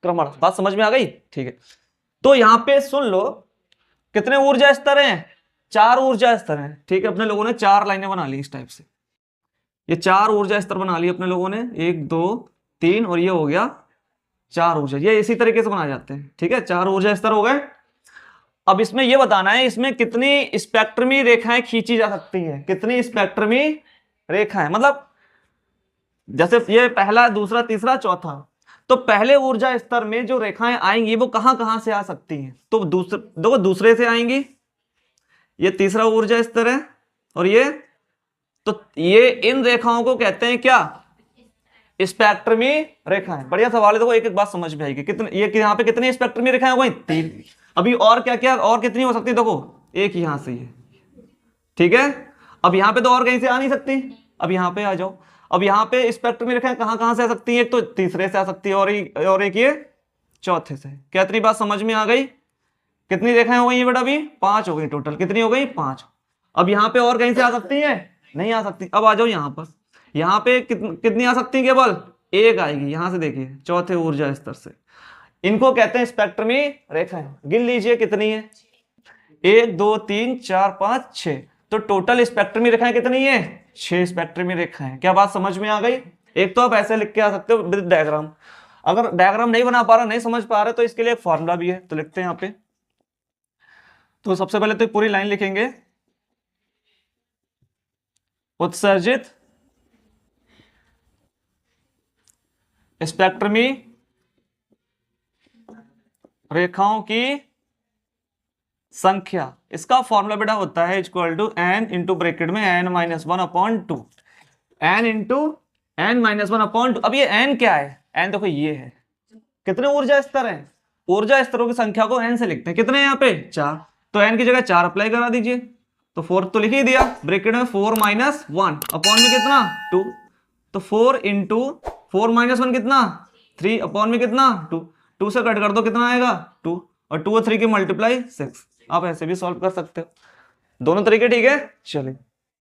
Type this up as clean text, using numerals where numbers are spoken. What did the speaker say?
क्रमण। बात समझ में आ गई? ठीक है, तो यहाँ पे सुन लो कितने ऊर्जा स्तर हैं, 4 ऊर्जा स्तर हैं। ठीक है, अपने लोगों ने 4 लाइनें बना ली इस टाइप से, ये 4 ऊर्जा स्तर बना ली अपने लोगों ने, 1 2 3 और ये हो गया 4 ऊर्जा, ये इसी तरीके से बनाए जाते हैं। ठीक है, 4 ऊर्जा स्तर हो गए। अब इसमें ये बताना है इसमें कितनी स्पेक्ट्रमी रेखाएं खींची जा सकती है, कितनी स्पेक्ट्रमी रेखाएं, मतलब जैसे ये पहला, दूसरा, तीसरा, चौथा, तो पहले ऊर्जा स्तर में जो रेखाएं आएंगी वो कहां कहां से आ सकती हैं, तो दूसरे से आएंगी, ये तीसरा ऊर्जा स्तर है, और ये इन रेखाओं को कहते हैं क्या, स्पेक्ट्रमी रेखाएं। बढ़िया सवाल है, देखो एक एक बात समझ में आएगी। कितने ये यहाँ पे कितनी स्पेक्ट्रमी रेखाएं हो गई, 3। अभी और क्या क्या और कितनी हो सकती है, देखो एक यहां से ये, ठीक है। अब यहाँ पे तो और कहीं से आ नहीं सकती, अब यहाँ पे आ जाओ। अब यहाँ पे स्पेक्ट्रमी रेखाएं कहां कहां से आ सकती है, एक तो तीसरे से आ सकती है और एक ये चौथे से। क्या इतनी बात समझ में आ गई? कितनी रेखाएं हो गई बेटा, अभी 5 हो गई टोटल। कितनी हो गई, 5। अब यहाँ पे और कहीं से आ सकती है, नहीं आ सकती। अब आ जाओ यहाँ पर, यहाँ पे कितनी आ सकती है, केवल एक आएगी। यहां से देखिए चौथे ऊर्जा स्तर से, इनको कहते हैं स्पेक्ट्रमी रेखाएं। गिन लीजिए कितनी है, 1 2 3 4 5 6, तो टोटल स्पेक्ट्रमी रेखाएं कितनी है, 6 स्पेक्ट्रमी रेखाएं। क्या बात समझ में आ गई? एक तो आप ऐसे लिख के आ सकते हो विद डायग्राम, अगर डायग्राम नहीं बना पा रहा, नहीं समझ पा रहे, तो इसके लिए एक फॉर्मूला भी है, तो लिखते हैं यहाँ पे। तो सबसे पहले तो पूरी लाइन लिखेंगे, उत्सर्जित स्पेक्ट्रमी रेखाओं की संख्या, इसका फॉर्मूला बेटा होता है equal to n into bracket में n-1/2, n इंटू n-1/2। अब ये n क्या है, n देखो ये है, कितने ऊर्जा स्तर हैं, ऊर्जा स्तरों की संख्या को n से लिखते हैं। कितने हैं यहाँ पे, 4, तो n की जगह 4 अप्लाई करा दीजिए, तो 4 तो लिख ही दिया, ब्रैकेट में 4 - 1 अपॉन में कितना 2, तो 4 इंटू 4 - 1 कितना 3 अपॉन में कितना 2, 2 से कट कर दो कितना आएगा 2, और 2 और 3 की मल्टीप्लाई 6। आप ऐसे भी सॉल्व कर सकते हो, दोनों तरीके ठीक है। चलिए